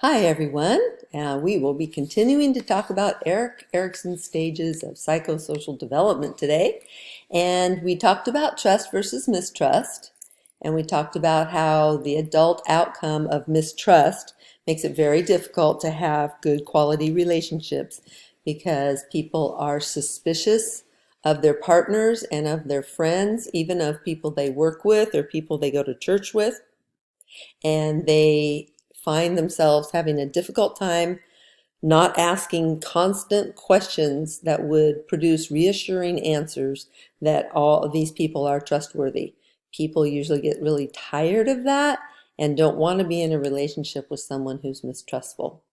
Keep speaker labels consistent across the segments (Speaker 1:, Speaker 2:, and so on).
Speaker 1: Hi everyone. We will be continuing to talk about Erikson's stages of psychosocial development today. And we talked about trust versus mistrust. And we talked about how the adult outcome of mistrust makes it very difficult to have good quality relationships because people are suspicious of their partners and of their friends, even of people they work with or people they go to church with. And they find themselves having a difficult time not asking constant questions that would produce reassuring answers that all of these people are trustworthy. People usually get really tired of that and don't want to be in a relationship with someone who's mistrustful.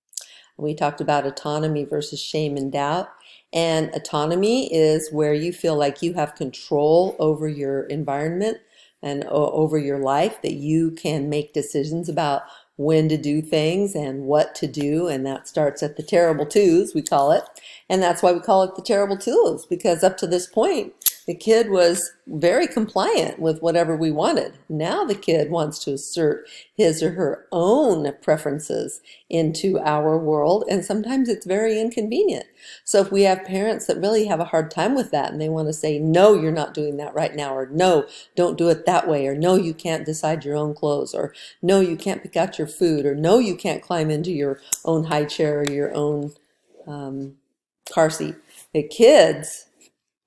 Speaker 1: We talked about autonomy versus shame and doubt. And autonomy is where you feel like you have control over your environment and over your life, that you can make decisions about when to do things and what to do. And that starts at the terrible twos, we call it. And that's why we call it the terrible twos, because up to this point, the kid was very compliant with whatever we wanted. Now the kid wants to assert his or her own preferences into our world, and sometimes it's very inconvenient. So if we have parents that really have a hard time with that and they want to say, no, you're not doing that right now, or no, don't do it that way, or no, you can't decide your own clothes, or no, you can't pick out your food, or no, you can't climb into your own high chair or your own car seat. The kids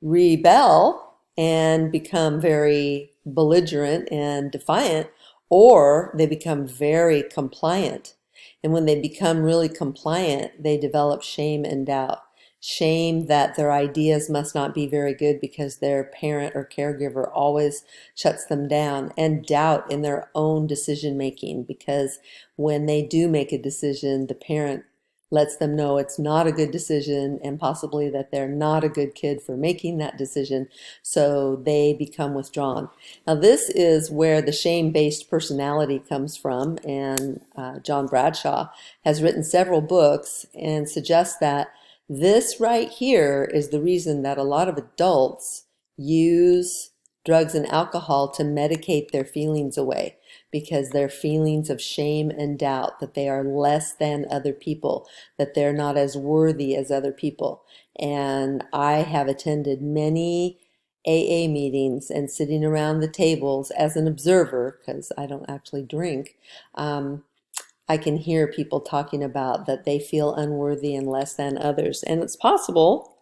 Speaker 1: rebel and become very belligerent and defiant, or they become very compliant. And when they become really compliant, they develop shame and doubt. Shame that their ideas must not be very good because their parent or caregiver always shuts them down, and doubt in their own decision making, because when they do make a decision, the parent lets them know it's not a good decision and possibly that they're not a good kid for making that decision, so they become withdrawn. Now, this is where the shame-based personality comes from, and John Bradshaw has written several books and suggests that this right here is the reason that a lot of adults use drugs and alcohol to medicate their feelings away, because their feelings of shame and doubt that they are less than other people, that they're not as worthy as other people. And I have attended many AA meetings and sitting around the tables as an observer, because I don't actually drink. I can hear people talking about that they feel unworthy and less than others. And it's possible,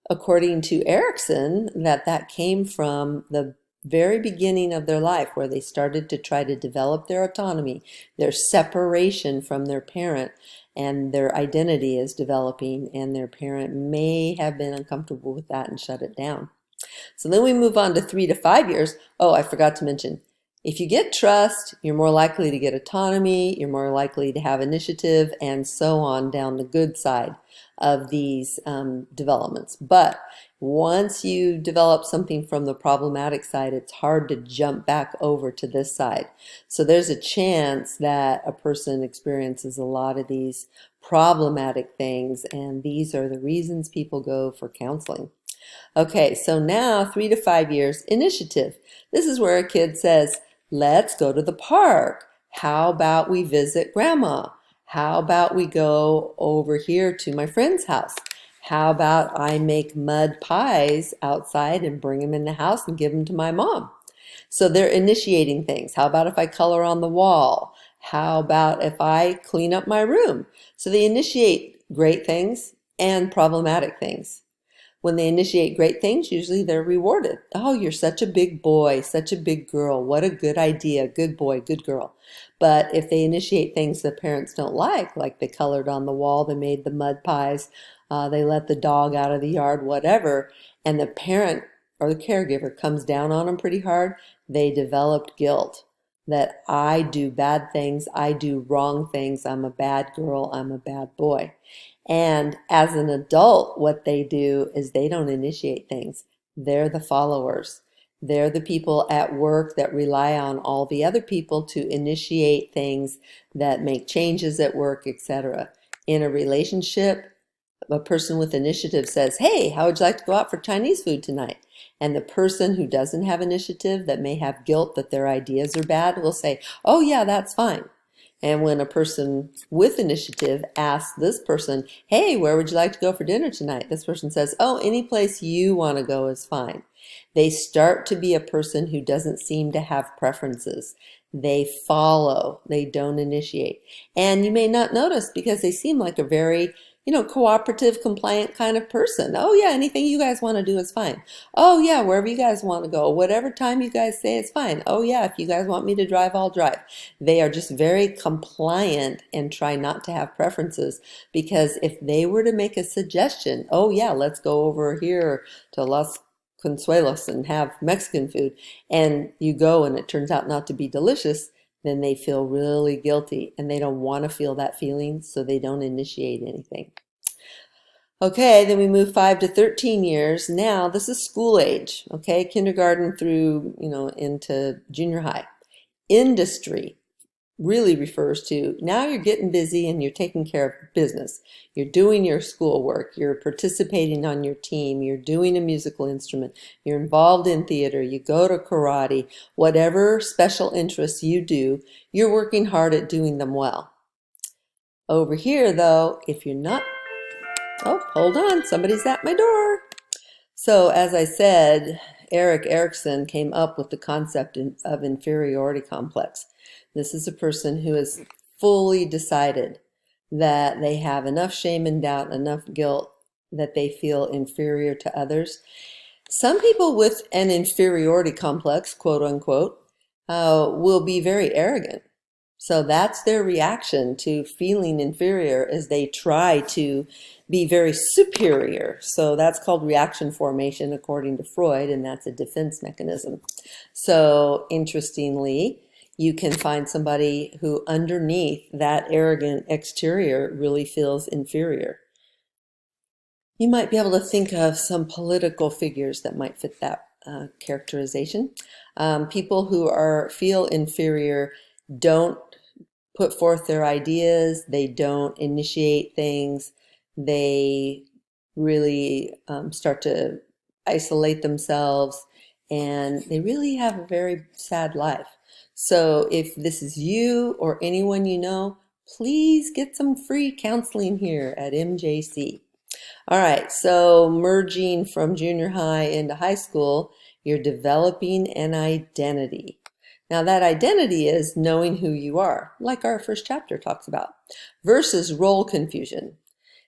Speaker 1: according to Erikson, that that came from the very beginning of their life, where they started to try to develop their autonomy, their separation from their parent, and their identity is developing, and their parent may have been uncomfortable with that and shut it down. So then we move on to 3 to 5 years. Oh, I forgot to mention, if you get trust, you're more likely to get autonomy, you're more likely to have initiative, and so on down the good side of these developments. But once you develop something from the problematic side, it's hard to jump back over to this side. So there's a chance that a person experiences a lot of these problematic things, and these are the reasons people go for counseling. Okay, so now 3 to 5 years, initiative. This is where a kid says, let's go to the park. How about we visit grandma? How about we go over here to my friend's house? How about I make mud pies outside and bring them in the house and give them to my mom? So they're initiating things. How about if I color on the wall? How about if I clean up my room? So they initiate great things and problematic things. When they initiate great things, usually they're rewarded. Oh, you're such a big boy, such a big girl. What a good idea. Good boy, good girl. But if they initiate things the parents don't like they colored on the wall, they made the mud pies, they let the dog out of the yard, whatever, and the parent or the caregiver comes down on them pretty hard, they developed guilt that I do bad things, I do wrong things, I'm a bad girl, I'm a bad boy. And as an adult, what they do is they don't initiate things. They're the followers. They're the people at work that rely on all the other people to initiate things that make changes at work, etc. In a relationship, a person with initiative says, hey, how would you like to go out for Chinese food tonight? And the person who doesn't have initiative, that may have guilt that their ideas are bad, will say, oh yeah, that's fine. And when a person with initiative asks this person, hey, where would you like to go for dinner tonight? This person says, oh, any place you want to go is fine. They start to be a person who doesn't seem to have preferences. They follow, they don't initiate. And you may not notice because they seem like a very, cooperative, compliant kind of person. Oh yeah, anything you guys want to do is fine. Oh yeah, wherever you guys want to go, whatever time you guys say it's fine. Oh yeah, if you guys want me to drive, I'll drive. They are just very compliant and try not to have preferences, because if they were to make a suggestion, oh yeah, let's go over here to Los Consuelos and have Mexican food, and you go and it turns out not to be delicious, then they feel really guilty and they don't want to feel that feeling, so they don't initiate anything. Okay, then we move 5 to 13 years. Now this is school age, okay, kindergarten through, into junior high. Industry really refers to now you're getting busy and you're taking care of business. You're doing your schoolwork, you're participating on your team, you're doing a musical instrument, you're involved in theater, you go to karate, whatever special interests you do, you're working hard at doing them well. Over here though, if you're not, oh, hold on, somebody's at my door. So as I said, Erikson came up with the concept of inferiority complex. This is a person who has fully decided that they have enough shame and doubt, enough guilt, that they feel inferior to others. Some people with an inferiority complex, quote unquote, will be very arrogant. So that's their reaction to feeling inferior, is they try to be very superior. So that's called reaction formation according to Freud, and that's a defense mechanism. So interestingly, you can find somebody who underneath that arrogant exterior really feels inferior. You might be able to think of some political figures that might fit that characterization. People who feel inferior don't put forth their ideas, they don't initiate things, they really start to isolate themselves, and they really have a very sad life. So if this is you or anyone you know, please get some free counseling here at MJC. All right, so merging from junior high into high school, you're developing an identity. Now that identity is knowing who you are, like our first chapter talks about, versus role confusion.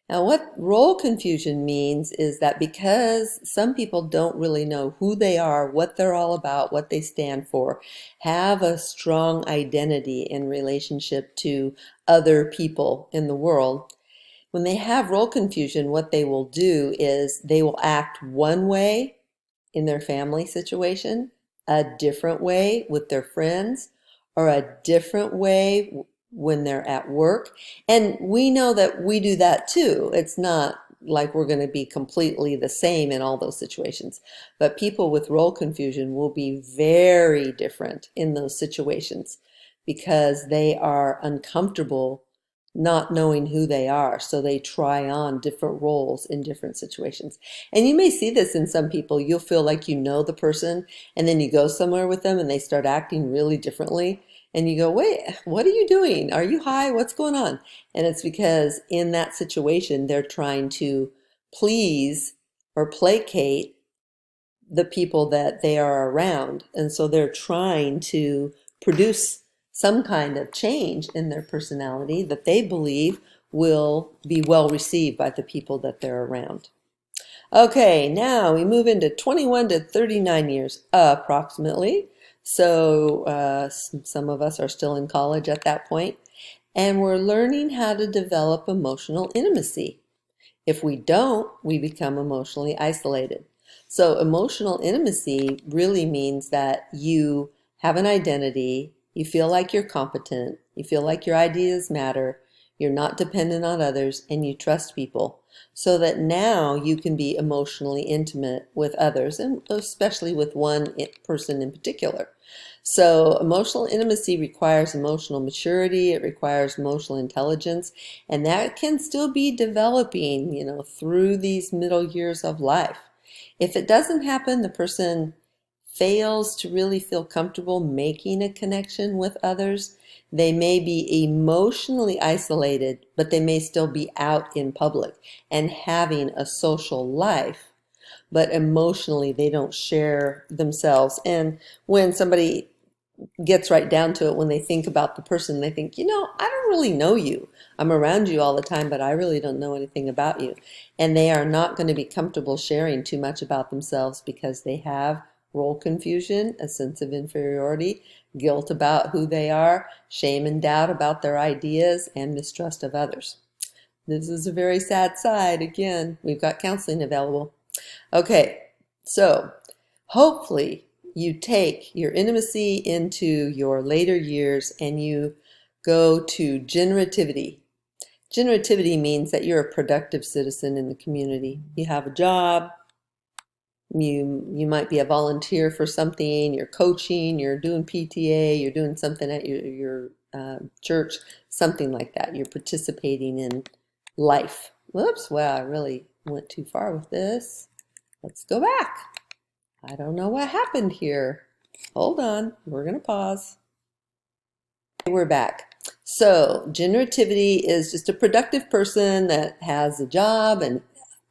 Speaker 1: Now what role confusion means is that because some people don't really know who they are, what they're all about, what they stand for, have a strong identity in relationship to other people in the world, when they have role confusion, what they will do is they will act one way in their family situation, a different way with their friends, or a different way when they're at work. And we know that we do that too. It's not like we're going to be completely the same in all those situations. But people with role confusion will be very different in those situations because they are uncomfortable not knowing who they are. So they try on different roles in different situations. And you may see this in some people. You'll feel like you know the person, and then you go somewhere with them and they start acting really differently. And you go, wait, what are you doing? Are you high? What's going on? And it's because in that situation, they're trying to please or placate the people that they are around. And so they're trying to produce some kind of change in their personality that they believe will be well received by the people that they're around. Okay, now we move into 21 to 39 years approximately. So some of us are still in college at that point, and we're learning how to develop emotional intimacy. If we don't, we become emotionally isolated. So emotional intimacy really means that you have an identity, you feel like you're competent, you feel like your ideas matter, you're not dependent on others, and you trust people, so that now you can be emotionally intimate with others, and especially with one person in particular. So emotional intimacy requires emotional maturity, it requires emotional intelligence, and that can still be developing, through these middle years of life. If it doesn't happen, the person fails to really feel comfortable making a connection with others. They may be emotionally isolated, but they may still be out in public and having a social life, but emotionally they don't share themselves. And when somebody gets right down to it, when they think about the person, they think, I don't really know you. I'm around you all the time, but I really don't know anything about you. And they are not going to be comfortable sharing too much about themselves because they have role confusion, a sense of inferiority, guilt about who they are, shame and doubt about their ideas, and mistrust of others. This is a very sad side. Again, we've got counseling available. Okay, so hopefully you take your intimacy into your later years and you go to generativity. Generativity means that you're a productive citizen in the community. You have a job, you might be a volunteer for something, you're coaching, you're doing PTA, you're doing something at your church, something like that. You're participating in life. Whoops, wow, I really went too far with this. Let's go back. I don't know what happened here. Hold on, we're going to pause. We're back. So generativity is just a productive person that has a job and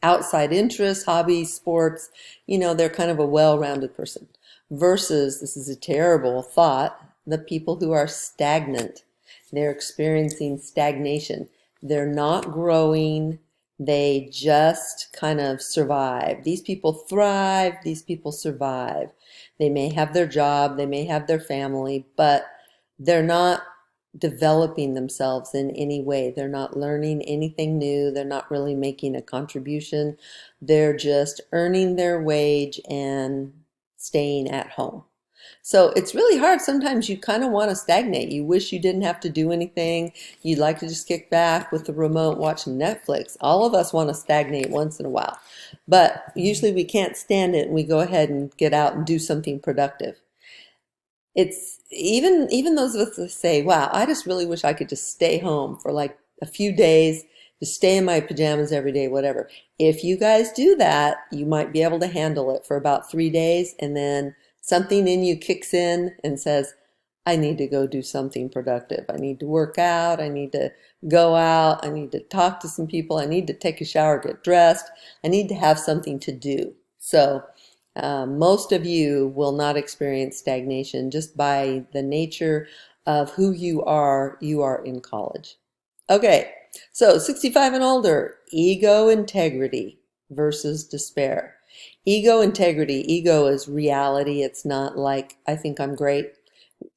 Speaker 1: outside interests, hobbies, sports. They're kind of a well-rounded person. Versus, this is a terrible thought, the people who are stagnant. They're experiencing stagnation. They're not growing. They just kind of survive. These people thrive. These people survive. They may have their job. They may have their family, but they're not developing themselves in any way. They're not learning anything new. They're not really making a contribution. They're just earning their wage and staying at home. So it's really hard. Sometimes you kind of want to stagnate. You wish you didn't have to do anything. You'd like to just kick back with the remote watching Netflix. All of us want to stagnate once in a while. But usually we can't stand it and we go ahead and get out and do something productive. It's even those of us that say, wow, I just really wish I could just stay home for like a few days, just stay in my pajamas every day, whatever. If you guys do that, you might be able to handle it for about 3 days, and then something in you kicks in and says, I need to go do something productive. I need to work out. I need to go out. I need to talk to some people. I need to take a shower, get dressed. I need to have something to do. So most of you will not experience stagnation just by the nature of who you are in college. Okay, so 65 and older, ego integrity versus despair. Ego integrity, ego is reality. It's not like, I think I'm great.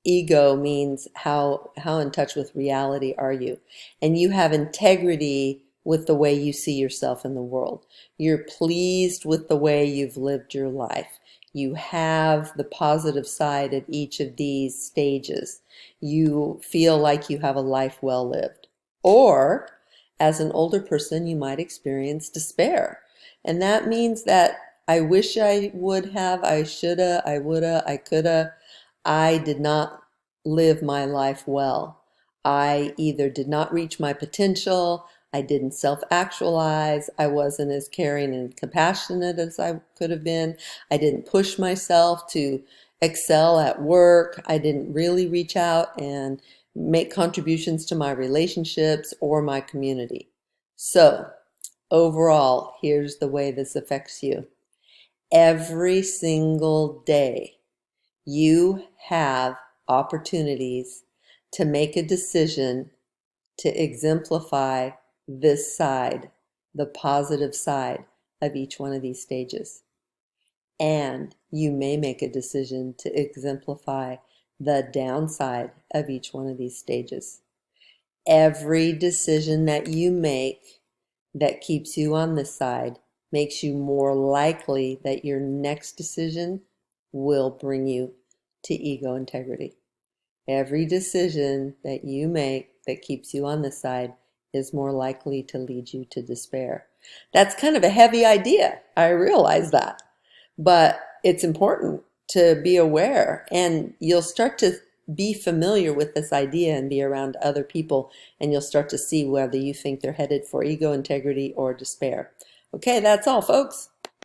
Speaker 1: Ego means how in touch with reality are you? And you have integrity with the way you see yourself in the world. You're pleased with the way you've lived your life. You have the positive side of each of these stages. You feel like you have a life well lived. Or, as an older person, you might experience despair. And that means that I wish I would have, I shoulda, I woulda, I coulda. I did not live my life well. I either did not reach my potential, I didn't self-actualize, I wasn't as caring and compassionate as I could have been, I didn't push myself to excel at work, I didn't really reach out and make contributions to my relationships or my community. So, overall, here's the way this affects you. Every single day, you have opportunities to make a decision to exemplify this side, the positive side of each one of these stages. And you may make a decision to exemplify the downside of each one of these stages. Every decision that you make that keeps you on this side makes you more likely that your next decision will bring you to ego integrity. Every decision that you make that keeps you on this side is more likely to lead you to despair. That's kind of a heavy idea. I realize that. But it's important to be aware, and you'll start to be familiar with this idea and be around other people, and you'll start to see whether you think they're headed for ego integrity or despair. Okay, that's all, folks.